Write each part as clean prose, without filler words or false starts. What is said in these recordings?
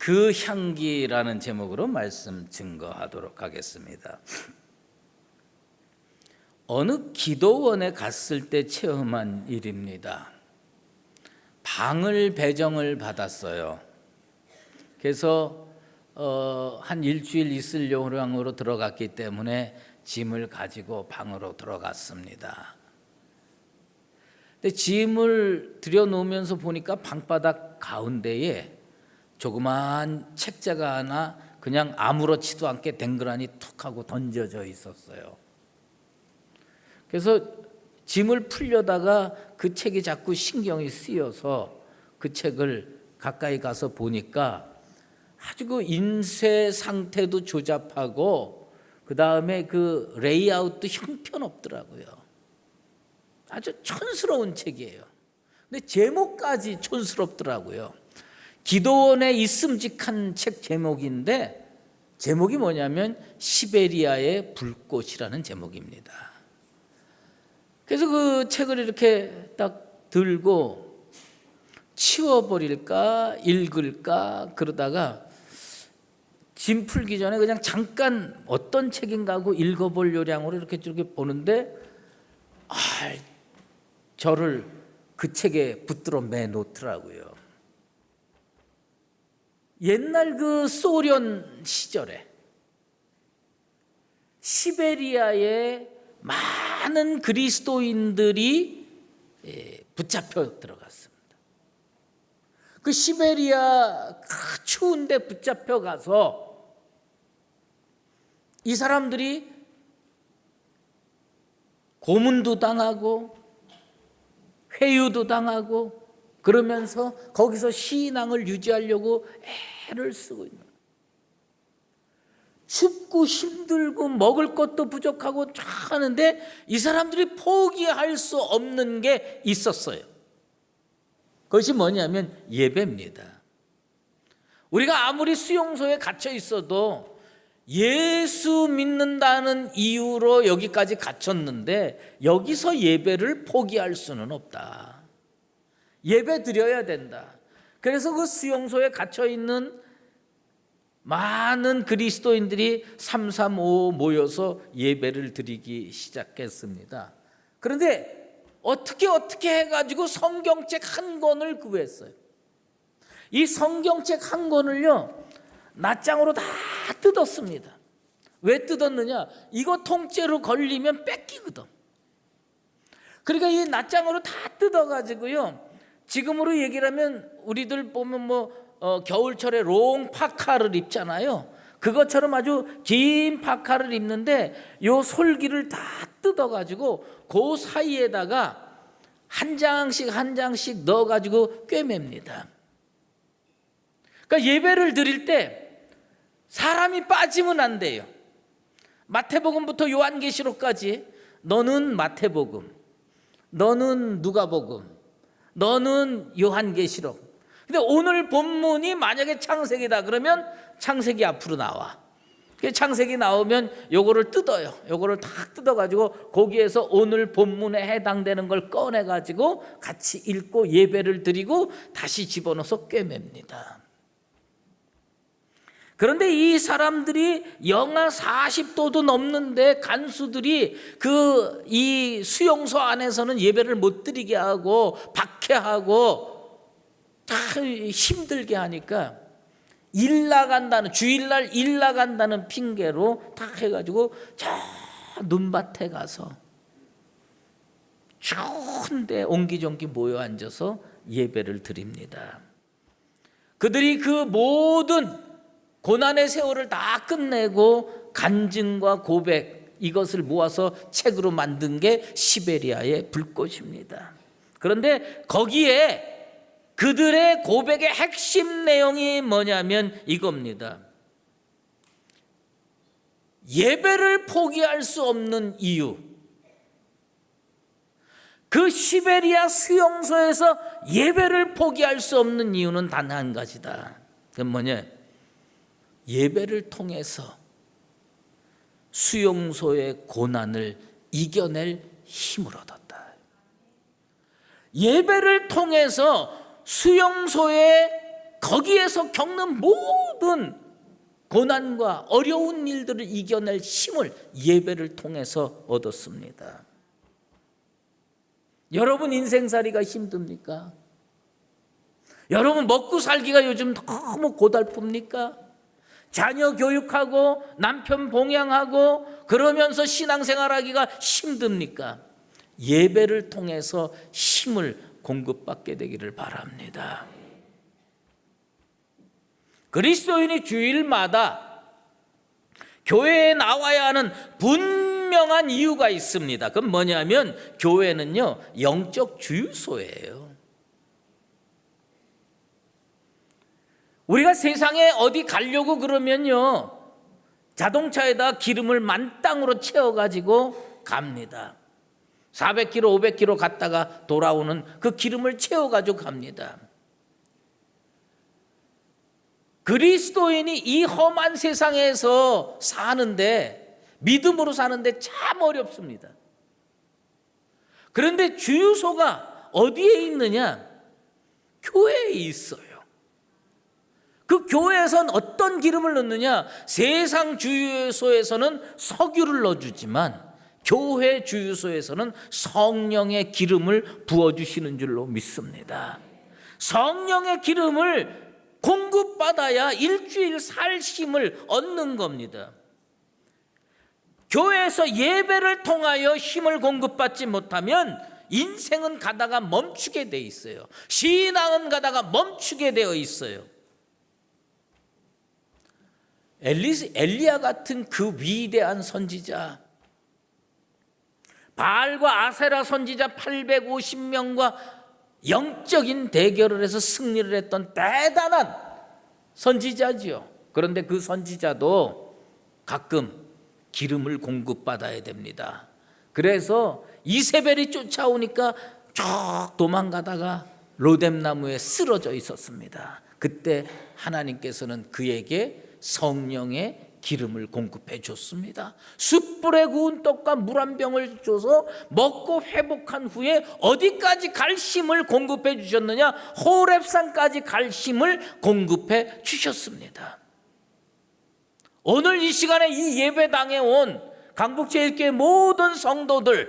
그 향기라는 제목으로 말씀 증거하도록 하겠습니다. 어느 기도원에 갔을 때 체험한 일입니다. 방을 배정을 받았어요. 그래서 한 일주일 있을 요량으로 들어갔기 때문에 짐을 가지고 방으로 들어갔습니다. 근데 짐을 들여놓으면서 보니까 방바닥 가운데에 조그마한 책자가 하나 그냥 아무렇지도 않게 댕그라니 툭 하고 던져져 있었어요. 그래서 짐을 풀려다가 그 책이 자꾸 신경이 쓰여서 그 책을 가까이 가서 보니까 아주 그 인쇄 상태도 조잡하고 그 다음에 그 레이아웃도 형편없더라고요. 아주 촌스러운 책이에요. 근데 제목까지 촌스럽더라고요. 기도원에 있음직한 책 제목인데 제목이 뭐냐면 시베리아의 불꽃이라는 제목입니다. 그래서 그 책을 이렇게 딱 들고 치워버릴까 읽을까 그러다가 짐 풀기 전에 그냥 잠깐 어떤 책인가 하고 읽어볼 요량으로 이렇게 보는데 저를 그 책에 붙들어 매놓더라고요. 옛날 그 소련 시절에 시베리아에 많은 그리스도인들이 붙잡혀 들어갔습니다. 그 시베리아 추운데 붙잡혀 가서 이 사람들이 고문도 당하고 회유도 당하고 그러면서 거기서 신앙을 유지하려고 애를 쓰고 있는 거예요. 춥고 힘들고 먹을 것도 부족하고 하는데 이 사람들이 포기할 수 없는 게 있었어요. 그것이 뭐냐면 예배입니다. 우리가 아무리 수용소에 갇혀 있어도 예수 믿는다는 이유로 여기까지 갇혔는데 여기서 예배를 포기할 수는 없다. 예배 드려야 된다. 그래서 그 수용소에 갇혀 있는 많은 그리스도인들이 335 모여서 예배를 드리기 시작했습니다. 그런데 어떻게 해가지고 성경책 한 권을 구했어요. 이 성경책 한 권을요 낱장으로 다 뜯었습니다. 왜 뜯었느냐? 이거 통째로 걸리면 뺏기거든. 그러니까 이 낱장으로 다 뜯어가지고요 지금으로 얘기를 하면 우리들 보면 겨울철에 롱 파카를 입잖아요. 그것처럼 아주 긴 파카를 입는데 요 솔기를 다 뜯어가지고 그 사이에다가 한 장씩 넣어가지고 꿰맵니다. 그러니까 예배를 드릴 때 사람이 빠지면 안 돼요. 마태복음부터 요한계시록까지 너는 마태복음, 너는 누가복음, 너는 요한계시록. 근데 오늘 본문이 만약에 창세기다 그러면 창세기 앞으로 나와. 창세기 나오면 요거를 뜯어요. 요거를 탁 뜯어가지고 거기에서 오늘 본문에 해당되는 걸 꺼내가지고 같이 읽고 예배를 드리고 다시 집어넣어서 꿰맵니다. 그런데 이 사람들이 영하 40도도 넘는데 간수들이 이 수용소 안에서는 예배를 못 드리게 하고 박해하고 다 힘들게 하니까 주일날 일 나간다는 핑계로 다 해가지고 저 눈밭에 가서 추운데 옹기종기 모여 앉아서 예배를 드립니다. 그들이 그 모든 고난의 세월을 다 끝내고 간증과 고백 이것을 모아서 책으로 만든 게 시베리아의 불꽃입니다. 그런데 거기에 그들의 고백의 핵심 내용이 뭐냐면 이겁니다. 예배를 포기할 수 없는 이유. 그 시베리아 수용소에서 예배를 포기할 수 없는 이유는 단 한 가지다. 그건 뭐냐? 예배를 통해서 수용소의 고난을 이겨낼 힘을 얻었다. 예배를 통해서 수용소의 거기에서 겪는 모든 고난과 어려운 일들을 이겨낼 힘을 예배를 통해서 얻었습니다. 여러분 인생살이가 힘듭니까? 여러분 먹고 살기가 요즘 너무 고달픕니까? 자녀 교육하고 남편 봉양하고 그러면서 신앙생활하기가 힘듭니까? 예배를 통해서 힘을 공급받게 되기를 바랍니다. 그리스도인이 주일마다 교회에 나와야 하는 분명한 이유가 있습니다. 그건 뭐냐면 교회는요, 영적 주유소예요. 우리가 세상에 어디 가려고 그러면요, 자동차에다 기름을 만땅으로 채워가지고 갑니다. 400km, 500km 갔다가 돌아오는 그 기름을 채워가지고 갑니다. 그리스도인이 이 험한 세상에서 사는데, 믿음으로 사는데 참 어렵습니다. 그런데 주유소가 어디에 있느냐? 교회에 있어요. 그 교회에선 어떤 기름을 넣느냐? 세상 주유소에서는 석유를 넣어주지만 교회 주유소에서는 성령의 기름을 부어주시는 줄로 믿습니다. 성령의 기름을 공급받아야 일주일 살 힘을 얻는 겁니다. 교회에서 예배를 통하여 힘을 공급받지 못하면 인생은 가다가 멈추게 돼 있어요. 신앙은 가다가 멈추게 되어 있어요. 엘리야 같은 그 위대한 선지자, 바알과 아세라 선지자 850명과 영적인 대결을 해서 승리를 했던 대단한 선지자지요. 그런데 그 선지자도 가끔 기름을 공급받아야 됩니다. 그래서 이세벨이 쫓아오니까 쭉 도망가다가 로뎀나무에 쓰러져 있었습니다. 그때 하나님께서는 그에게 성령의 기름을 공급해 줬습니다. 숯불에 구운 떡과 물 한 병을 줘서 먹고 회복한 후에 어디까지 갈 힘을 공급해 주셨느냐? 호렙산까지 갈 힘을 공급해 주셨습니다. 오늘 이 시간에 이 예배당에 온 강북제일교회 모든 성도들,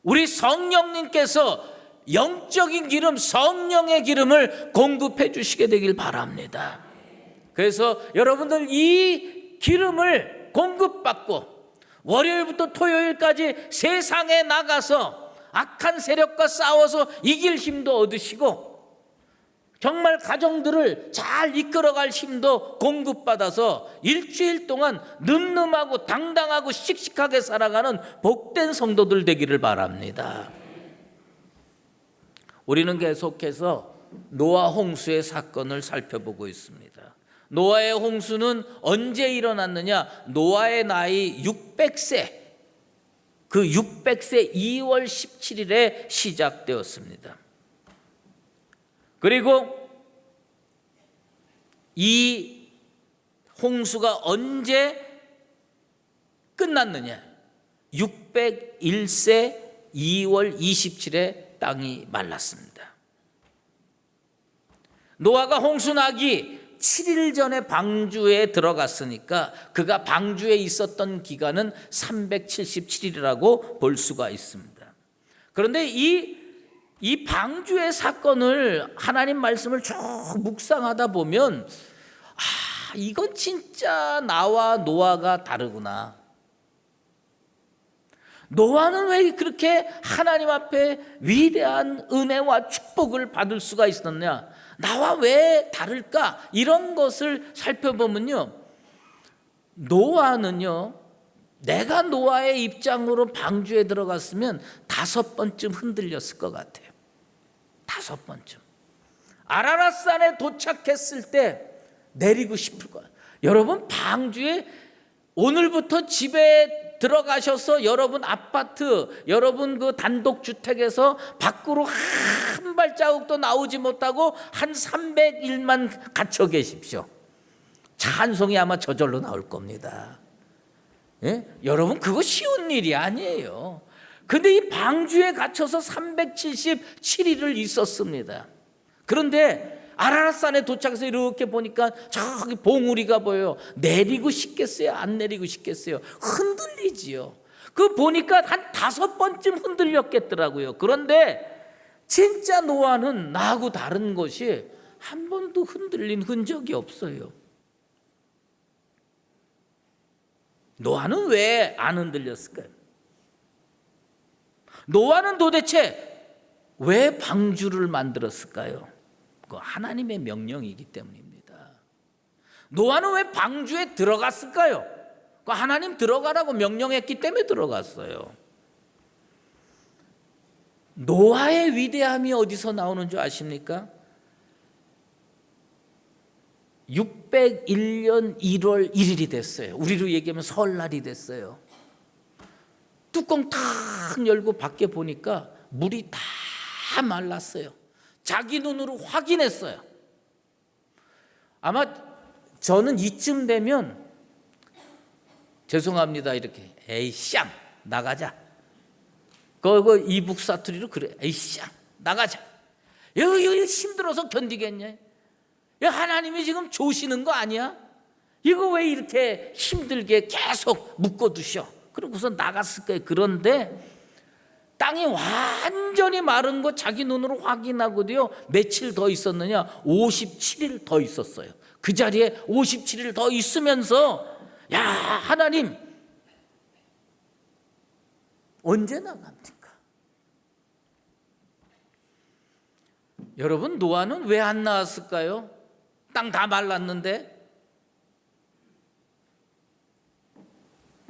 우리 성령님께서 영적인 기름, 성령의 기름을 공급해 주시게 되길 바랍니다. 그래서 여러분들 이 기름을 공급받고 월요일부터 토요일까지 세상에 나가서 악한 세력과 싸워서 이길 힘도 얻으시고 정말 가정들을 잘 이끌어갈 힘도 공급받아서 일주일 동안 늠름하고 당당하고 씩씩하게 살아가는 복된 성도들 되기를 바랍니다. 우리는 계속해서 노아 홍수의 사건을 살펴보고 있습니다. 노아의 홍수는 언제 일어났느냐? 노아의 나이 600세, 그 600세 2월 17일에 시작되었습니다. 그리고 이 홍수가 언제 끝났느냐? 601세 2월 27일에 땅이 말랐습니다. 노아가 홍수 나기 7일 전에 방주에 들어갔으니까 그가 방주에 있었던 기간은 377일이라고 볼 수가 있습니다. 그런데 이 방주의 사건을 하나님 말씀을 쭉 묵상하다 보면 이건 진짜 나와 노아가 다르구나. 노아는 왜 그렇게 하나님 앞에 위대한 은혜와 축복을 받을 수가 있었냐? 나와 왜 다를까? 이런 것을 살펴보면요, 노아는요, 내가 노아의 입장으로 방주에 들어갔으면 5번쯤 흔들렸을 것 같아요. 5번쯤. 아라랏산에 도착했을 때 내리고 싶을 거예요. 여러분, 방주에 오늘부터 집에 들어가셔서 여러분 아파트, 여러분 그 단독주택에서 밖으로 한 발자국도 나오지 못하고 한 300일만 갇혀 계십시오. 차 한 송이 아마 저절로 나올 겁니다. 예? 여러분, 그거 쉬운 일이 아니에요. 근데 이 방주에 갇혀서 377일을 있었습니다. 그런데 아라랏산에 도착해서 이렇게 보니까 저기 봉우리가 보여요. 내리고 싶겠어요? 안 내리고 싶겠어요? 흔들리지요. 그 보니까 한 5번쯤 흔들렸겠더라고요. 그런데 진짜 노아는 나하고 다른 것이 한 번도 흔들린 흔적이 없어요. 노아는 왜 안 흔들렸을까요? 노아는 도대체 왜 방주를 만들었을까요? 그 하나님의 명령이기 때문입니다. 노아는 왜 방주에 들어갔을까요? 그 하나님 들어가라고 명령했기 때문에 들어갔어요. 노아의 위대함이 어디서 나오는 줄 아십니까? 601년 1월 1일이 됐어요. 우리로 얘기하면 설날이 됐어요. 뚜껑 탁 열고 밖에 보니까 물이 다 말랐어요. 자기 눈으로 확인했어요. 아마 저는 이쯤 되면 죄송합니다 이렇게 에이 쌍 나가자. 그거 이북 사투리로 그래. 에이 쌍 나가자. 여기 힘들어서 견디겠냐? 하나님이 지금 조시는 거 아니야? 이거 왜 이렇게 힘들게 계속 묶어두셔? 그러고서 나갔을 거예요. 그런데 땅이 완전히 마른 거 자기 눈으로 확인하고도요. 며칠 더 있었느냐? 57일 더 있었어요. 그 자리에 57일 더 있으면서 야 하나님 언제 나갑니까? 여러분 노아는 왜 안 나왔을까요? 땅 다 말랐는데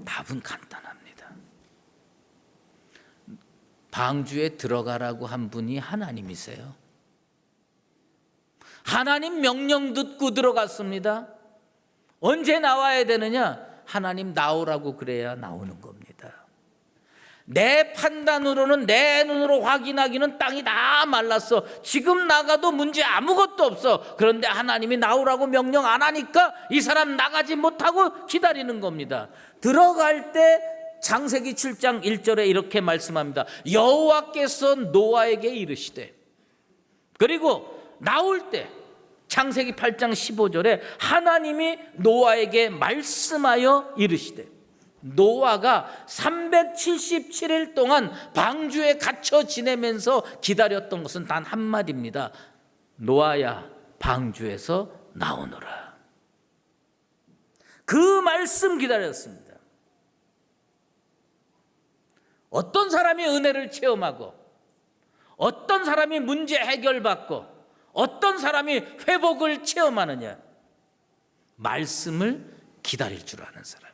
답은 간단합니다. 방주에 들어가라고 한 분이 하나님이세요. 하나님 명령 듣고 들어갔습니다. 언제 나와야 되느냐? 하나님 나오라고 그래야 나오는 겁니다. 내 판단으로는 내 눈으로 확인하기는 땅이 다 말랐어. 지금 나가도 문제 아무것도 없어. 그런데 하나님이 나오라고 명령 안 하니까 이 사람 나가지 못하고 기다리는 겁니다. 들어갈 때 창세기 7장 1절에 이렇게 말씀합니다. 여호와께서 노아에게 이르시되, 그리고 나올 때 창세기 8장 15절에 하나님이 노아에게 말씀하여 이르시되, 노아가 377일 동안 방주에 갇혀 지내면서 기다렸던 것은 단 한마디입니다. 노아야 방주에서 나오너라. 그 말씀 기다렸습니다. 어떤 사람이 은혜를 체험하고 어떤 사람이 문제 해결받고 어떤 사람이 회복을 체험하느냐? 말씀을 기다릴 줄 아는 사람입니다.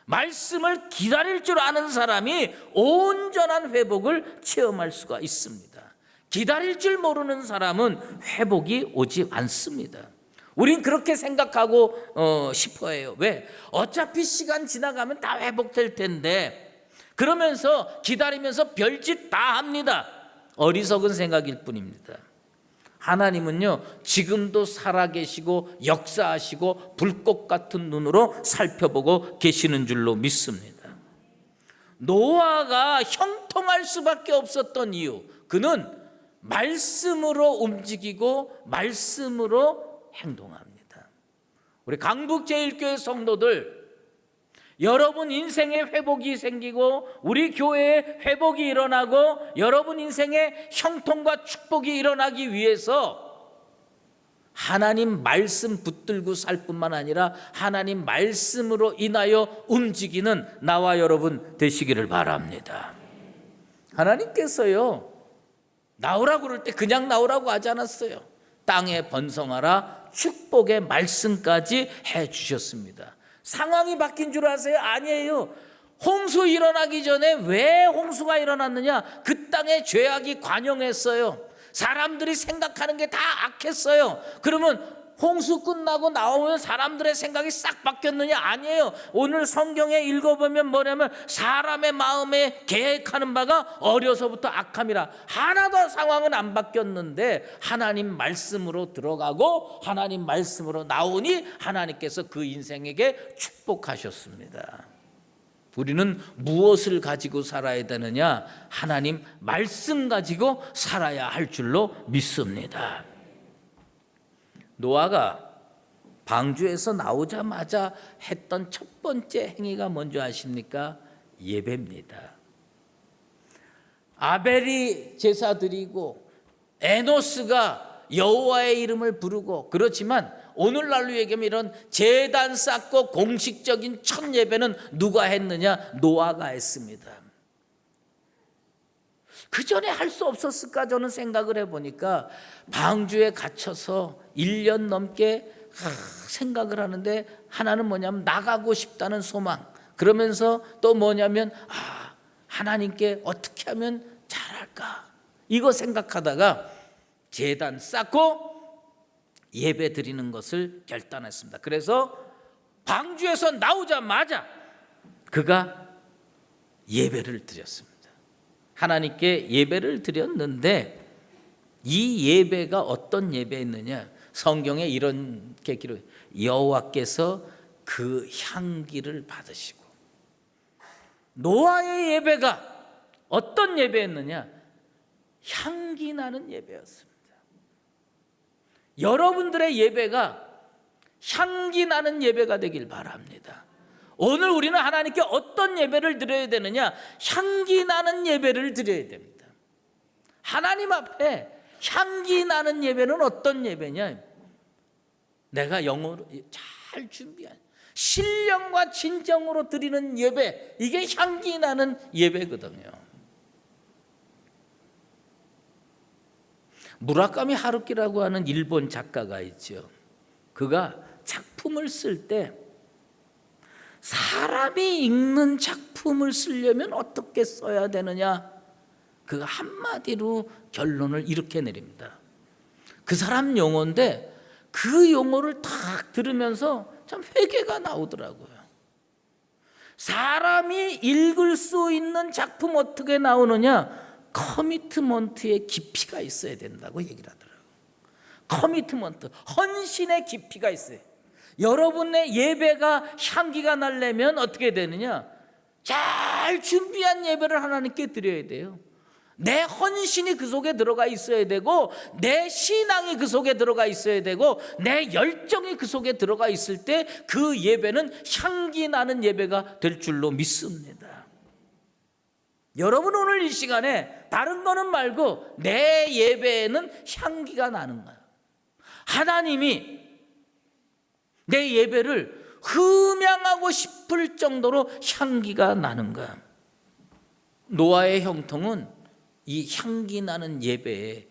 말씀을 기다릴 줄 아는 사람이 온전한 회복을 체험할 수가 있습니다. 기다릴 줄 모르는 사람은 회복이 오지 않습니다. 우린 그렇게 생각하고 싶어해요. 왜? 어차피 시간 지나가면 다 회복될 텐데 그러면서 기다리면서 별짓 다 합니다. 어리석은 생각일 뿐입니다. 하나님은요 지금도 살아계시고 역사하시고 불꽃 같은 눈으로 살펴보고 계시는 줄로 믿습니다. 노아가 형통할 수밖에 없었던 이유, 그는 말씀으로 움직이고 말씀으로 행동합니다. 우리 강북제일교회 성도들, 여러분 인생에 회복이 생기고 우리 교회에 회복이 일어나고 여러분 인생에 형통과 축복이 일어나기 위해서 하나님 말씀 붙들고 살 뿐만 아니라 하나님 말씀으로 인하여 움직이는 나와 여러분 되시기를 바랍니다. 하나님께서요 나오라고 그럴 때 그냥 나오라고 하지 않았어요. 땅에 번성하라 축복의 말씀까지 해주셨습니다. 상황이 바뀐 줄 아세요? 아니에요. 홍수 일어나기 전에 왜 홍수가 일어났느냐? 그 땅에 죄악이 관영했어요. 사람들이 생각하는 게 다 악했어요. 그러면 홍수 끝나고 나오면 사람들의 생각이 싹 바뀌었느냐? 아니에요. 오늘 성경에 읽어보면 뭐냐면 사람의 마음에 계획하는 바가 어려서부터 악함이라. 하나도 상황은 안 바뀌었는데 하나님 말씀으로 들어가고 하나님 말씀으로 나오니 하나님께서 그 인생에게 축복하셨습니다. 우리는 무엇을 가지고 살아야 되느냐? 하나님 말씀 가지고 살아야 할 줄로 믿습니다. 노아가 방주에서 나오자마자 했던 첫 번째 행위가 뭔지 아십니까? 예배입니다. 아벨이 제사 드리고 에노스가 여호와의 이름을 부르고, 그렇지만 오늘날로 얘기하면 이런 제단 쌓고 공식적인 첫 예배는 누가 했느냐? 노아가 했습니다. 그 전에 할 수 없었을까 저는 생각을 해보니까 방주에 갇혀서 1년 넘게 생각을 하는데, 하나는 뭐냐면 나가고 싶다는 소망, 그러면서 또 뭐냐면 하나님께 어떻게 하면 잘할까, 이거 생각하다가 제단 쌓고 예배 드리는 것을 결단했습니다. 그래서 방주에서 나오자마자 그가 예배를 드렸습니다. 하나님께 예배를 드렸는데, 이 예배가 어떤 예배였느냐? 성경에 이렇게 기록, 여호와께서 그 향기를 받으시고. 노아의 예배가 어떤 예배였느냐? 향기 나는 예배였습니다. 여러분들의 예배가 향기 나는 예배가 되길 바랍니다. 오늘 우리는 하나님께 어떤 예배를 드려야 되느냐? 향기 나는 예배를 드려야 됩니다. 하나님 앞에 향기 나는 예배는 어떤 예배냐? 내가 영어로 잘 준비한 신령과 진정으로 드리는 예배, 이게 향기 나는 예배거든요. 무라카미 하루키라고 하는 일본 작가가 있죠. 그가 작품을 쓸 때 사람이 읽는 작품을 쓰려면 어떻게 써야 되느냐, 그 한마디로 결론을 이렇게 내립니다. 그 사람 용어인데 그 용어를 딱 들으면서 참 회개가 나오더라고요. 사람이 읽을 수 있는 작품 어떻게 나오느냐? 커미트먼트의 깊이가 있어야 된다고 얘기를 하더라고요. 커미트먼트, 헌신의 깊이가 있어요. 여러분의 예배가 향기가 나려면 어떻게 되느냐? 잘 준비한 예배를 하나님께 드려야 돼요. 내 헌신이 그 속에 들어가 있어야 되고, 내 신앙이 그 속에 들어가 있어야 되고, 내 열정이 그 속에 들어가 있을 때 그 예배는 향기 나는 예배가 될 줄로 믿습니다. 여러분 오늘 이 시간에 다른 거는 말고 내 예배에는 향기가 나는 거야. 하나님이 내 예배를 흠양하고 싶을 정도로 향기가 나는 거야. 노아의 형통은 이 향기 나는 예배에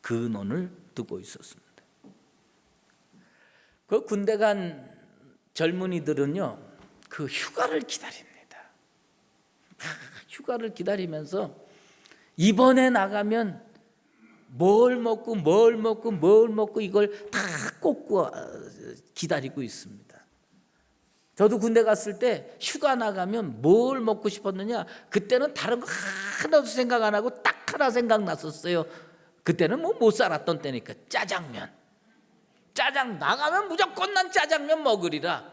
근원을 두고 있었습니다. 그 군대 간 젊은이들은요, 그 휴가를 기다립니다. 휴가를 기다리면서 이번에 나가면 뭘 먹고 이걸 다 꽂고 기다리고 있습니다. 저도 군대 갔을 때 휴가 나가면 뭘 먹고 싶었느냐? 그때는 다른 거 하나도 생각 안 하고 딱 하나 생각났었어요. 그때는 뭐 못 살았던 때니까 짜장면. 짜장 나가면 무조건 난 짜장면 먹으리라.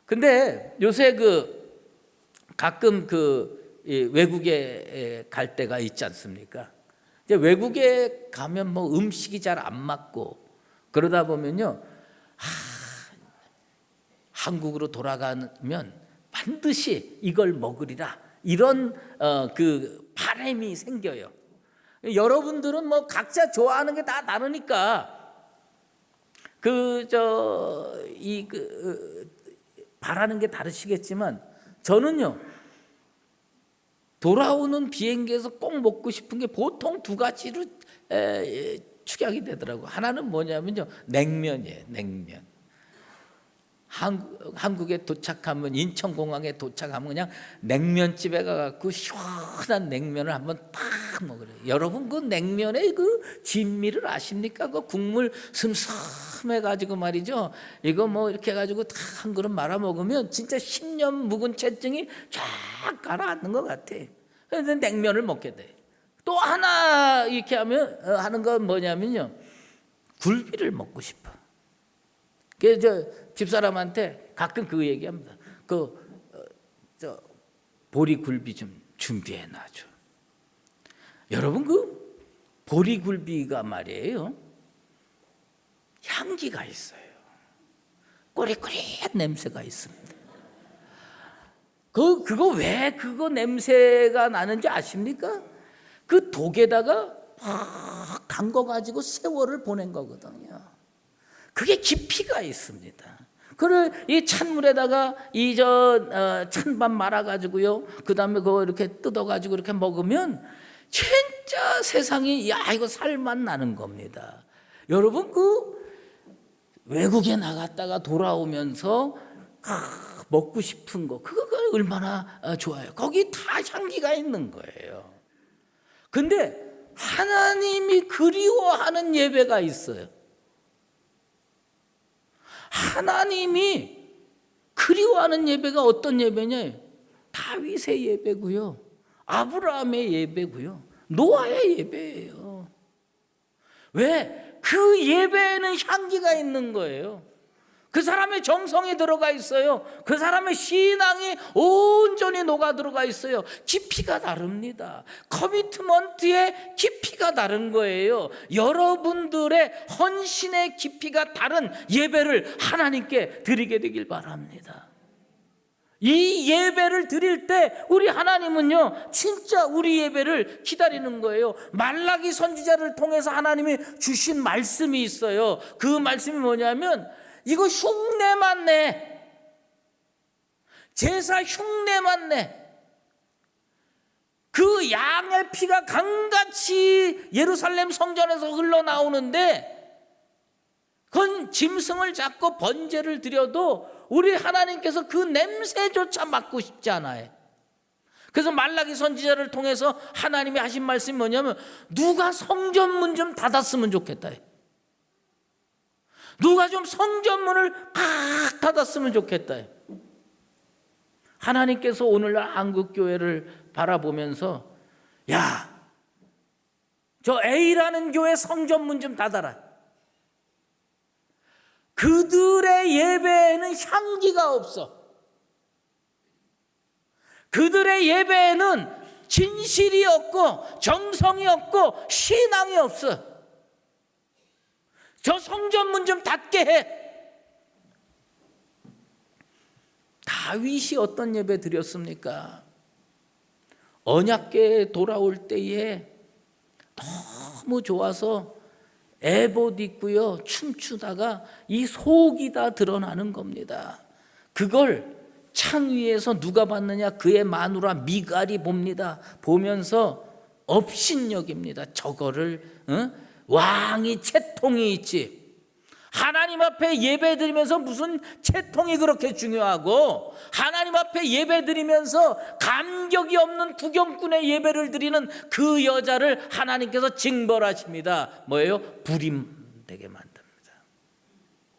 근데 요새 가끔 외국에 갈 때가 있지 않습니까? 이제 외국에 가면 뭐 음식이 잘 안 맞고 그러다 보면요, 한국으로 돌아가면 반드시 이걸 먹으리라, 이런 그 바람이 생겨요. 여러분들은 뭐 각자 좋아하는 게 다 다르니까 바라는 게 다르시겠지만, 저는요 돌아오는 비행기에서 꼭 먹고 싶은 게 보통 두 가지로 축약이 되더라고요. 하나는 뭐냐면요, 냉면이에요. 냉면. 한국에 도착하면, 인천공항에 도착하면 그냥 냉면집에 가갖고 시원한 냉면을 한번 딱 먹으래요. 여러분 그 냉면의 그 진미를 아십니까? 그 국물 슴슴해가지고 말이죠. 이거 뭐 이렇게 해가지고 딱 한 그릇 말아 먹으면 진짜 10년 묵은 체증이 쫙 가라앉는 것 같아. 그래서 냉면을 먹게 돼. 또 하나 이렇게 하는 건 뭐냐면요, 굴비를 먹고 싶어. 그래서 집사람한테 가끔 그 얘기합니다. 보리굴비 좀 준비해 놔줘. 여러분 그 보리굴비가 말이에요, 향기가 있어요. 꼬릿꼬릿한 냄새가 있습니다. 그거 왜 그거 냄새가 나는지 아십니까? 그 독에다가 막 담궈가지고 세월을 보낸 거거든요. 그게 깊이가 있습니다. 그걸 이 찬물에다가 찬밥 말아가지고요. 그 다음에 그거 이렇게 뜯어가지고 이렇게 먹으면 진짜 세상이 이거 살맛 나는 겁니다. 여러분 외국에 나갔다가 돌아오면서 먹고 싶은 거 그거 얼마나 좋아요. 거기 다 향기가 있는 거예요. 근데 하나님이 그리워하는 예배가 있어요. 하나님이 그리워하는 예배가 어떤 예배냐? 다윗의 예배고요, 아브라함의 예배고요, 노아의 예배예요. 왜? 그 예배에는 향기가 있는 거예요. 그 사람의 정성이 들어가 있어요. 그 사람의 신앙이 온전히 녹아 들어가 있어요. 깊이가 다릅니다. 커미트먼트의 깊이가 다른 거예요. 여러분들의 헌신의 깊이가 다른 예배를 하나님께 드리게 되길 바랍니다. 이 예배를 드릴 때 우리 하나님은요 진짜 우리 예배를 기다리는 거예요. 말라기 선지자를 통해서 하나님이 주신 말씀이 있어요. 그 말씀이 뭐냐면 이거 흉내만 내, 제사 흉내만 내. 그 양의 피가 강같이 예루살렘 성전에서 흘러나오는데 그건 짐승을 잡고 번제를 드려도 우리 하나님께서 그 냄새조차 맡고 싶지 않아요. 그래서 말라기 선지자를 통해서 하나님이 하신 말씀이 뭐냐면 누가 성전문 좀 닫았으면 좋겠다. 누가 좀 성전문을 팍 닫았으면 좋겠다. 하나님께서 오늘날 한국교회를 바라보면서 저 A라는 교회 성전문 좀 닫아라. 그들의 예배에는 향기가 없어. 그들의 예배에는 진실이 없고 정성이 없고 신앙이 없어. 저 성전문 좀 닫게 해. 다윗이 어떤 예배 드렸습니까? 언약궤에 돌아올 때에 너무 좋아서 에봇 입고요 춤추다가 이 속이 다 드러나는 겁니다. 그걸 창 위에서 누가 봤느냐? 그의 마누라 미갈이 봅니다. 보면서 업신여깁니다. 저거를 왕이 채통이 있지. 하나님 앞에 예배 드리면서 무슨 채통이 그렇게 중요하고, 하나님 앞에 예배 드리면서 감격이 없는 구경꾼의 예배를 드리는 그 여자를 하나님께서 징벌하십니다. 뭐예요? 불임되게 만듭니다.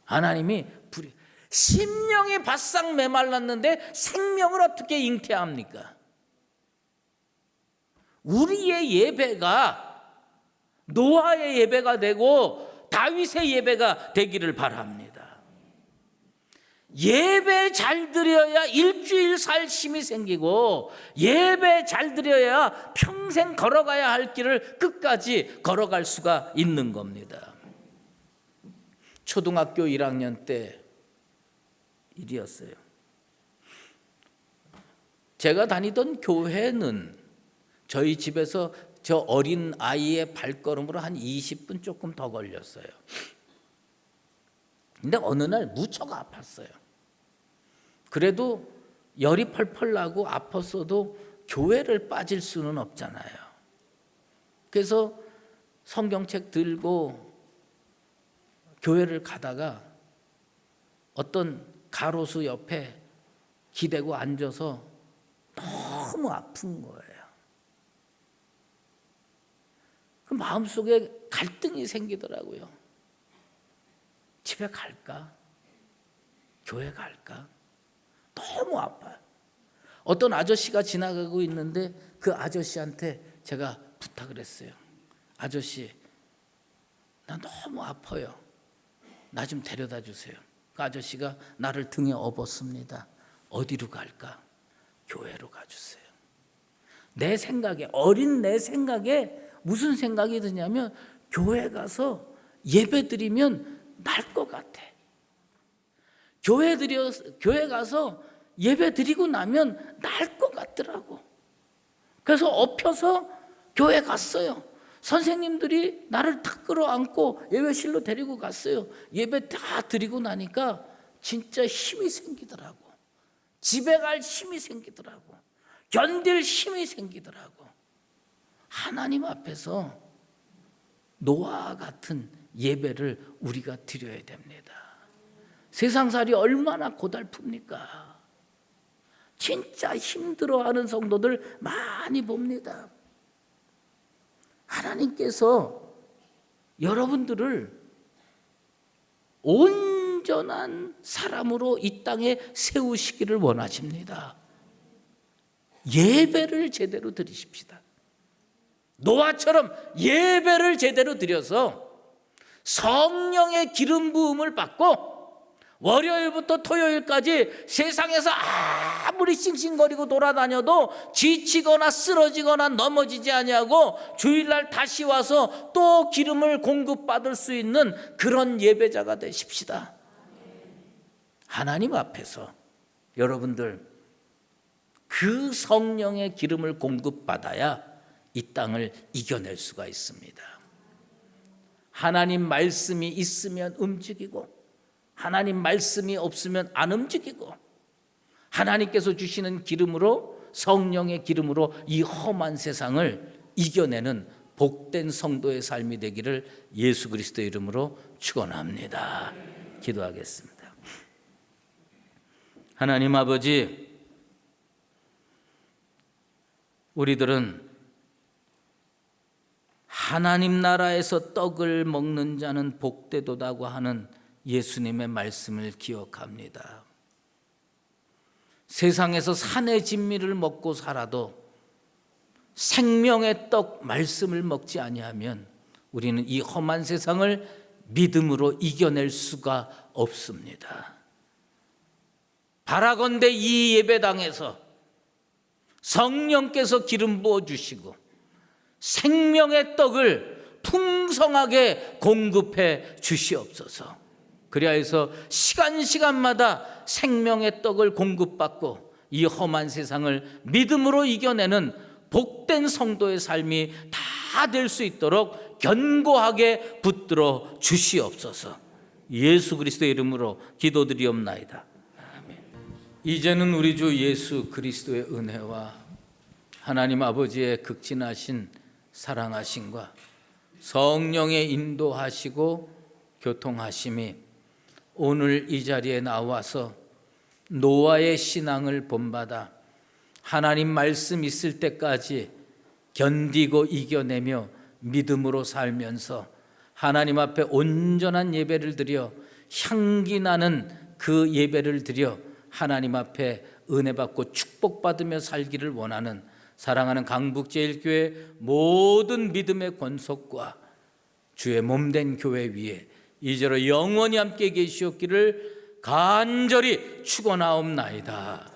하나님이 심령이 바싹 메말랐는데 생명을 어떻게 잉태합니까? 우리의 예배가 노아의 예배가 되고 다윗의 예배가 되기를 바랍니다. 예배 잘 드려야 일주일 살 힘이 생기고, 예배 잘 드려야 평생 걸어가야 할 길을 끝까지 걸어갈 수가 있는 겁니다. 초등학교 1학년 때 일이었어요. 제가 다니던 교회는 저희 집에서 저 어린 아이의 발걸음으로 한 20분 조금 더 걸렸어요. 근데 어느 날 무척 아팠어요. 그래도 열이 펄펄 나고 아팠어도 교회를 빠질 수는 없잖아요. 그래서 성경책 들고 교회를 가다가 어떤 가로수 옆에 기대고 앉아서 너무 아픈 거예요. 그 마음속에 갈등이 생기더라고요. 집에 갈까? 교회 갈까? 너무 아파요. 어떤 아저씨가 지나가고 있는데 그 아저씨한테 제가 부탁을 했어요. 아저씨, 나 너무 아파요. 나 좀 데려다 주세요. 그 아저씨가 나를 등에 업었습니다. 어디로 갈까? 교회로 가주세요. 내 생각에, 어린 내 생각에 무슨 생각이 드냐면, 교회 가서 예배 드리면 날 것 같아. 교회 가서 예배 드리고 나면 날 것 같더라고. 그래서 엎혀서 교회 갔어요. 선생님들이 나를 탁 끌어안고 예배실로 데리고 갔어요. 예배 다 드리고 나니까 진짜 힘이 생기더라고. 집에 갈 힘이 생기더라고. 견딜 힘이 생기더라고. 하나님 앞에서 노아와 같은 예배를 우리가 드려야 됩니다. 세상살이 얼마나 고달픕니까? 진짜 힘들어하는 성도들 많이 봅니다. 하나님께서 여러분들을 온전한 사람으로 이 땅에 세우시기를 원하십니다. 예배를 제대로 드리십시다. 노아처럼 예배를 제대로 드려서 성령의 기름 부음을 받고 월요일부터 토요일까지 세상에서 아무리 싱싱거리고 돌아다녀도 지치거나 쓰러지거나 넘어지지 아니하고 주일날 다시 와서 또 기름을 공급받을 수 있는 그런 예배자가 되십시다. 하나님 앞에서 여러분들 그 성령의 기름을 공급받아야 이 땅을 이겨낼 수가 있습니다. 하나님 말씀이 있으면 움직이고 하나님 말씀이 없으면 안 움직이고 하나님께서 주시는 기름으로 성령의 기름으로 이 험한 세상을 이겨내는 복된 성도의 삶이 되기를 예수 그리스도의 이름으로 축원합니다. 기도하겠습니다. 하나님 아버지, 우리들은 하나님 나라에서 떡을 먹는 자는 복되도다고 하는 예수님의 말씀을 기억합니다. 세상에서 산의 진미를 먹고 살아도 생명의 떡 말씀을 먹지 아니하면 우리는 이 험한 세상을 믿음으로 이겨낼 수가 없습니다. 바라건대 이 예배당에서 성령께서 기름 부어주시고 생명의 떡을 풍성하게 공급해 주시옵소서. 그리하여서 시간마다 생명의 떡을 공급받고 이 험한 세상을 믿음으로 이겨내는 복된 성도의 삶이 다 될 수 있도록 견고하게 붙들어 주시옵소서. 예수 그리스도의 이름으로 기도드리옵나이다. 아멘. 이제는 우리 주 예수 그리스도의 은혜와 하나님 아버지의 극진하신 사랑하심과 성령의 인도하시고 교통하심이 오늘 이 자리에 나와서 노아의 신앙을 본받아 하나님 말씀 있을 때까지 견디고 이겨내며 믿음으로 살면서 하나님 앞에 온전한 예배를 드려 향기 나는 그 예배를 드려 하나님 앞에 은혜 받고 축복받으며 살기를 원하는 사랑하는 강북제일교회 모든 믿음의 권속과 주의 몸된 교회 위에 이제로 영원히 함께 계시옵기를 간절히 축원하옵나이다.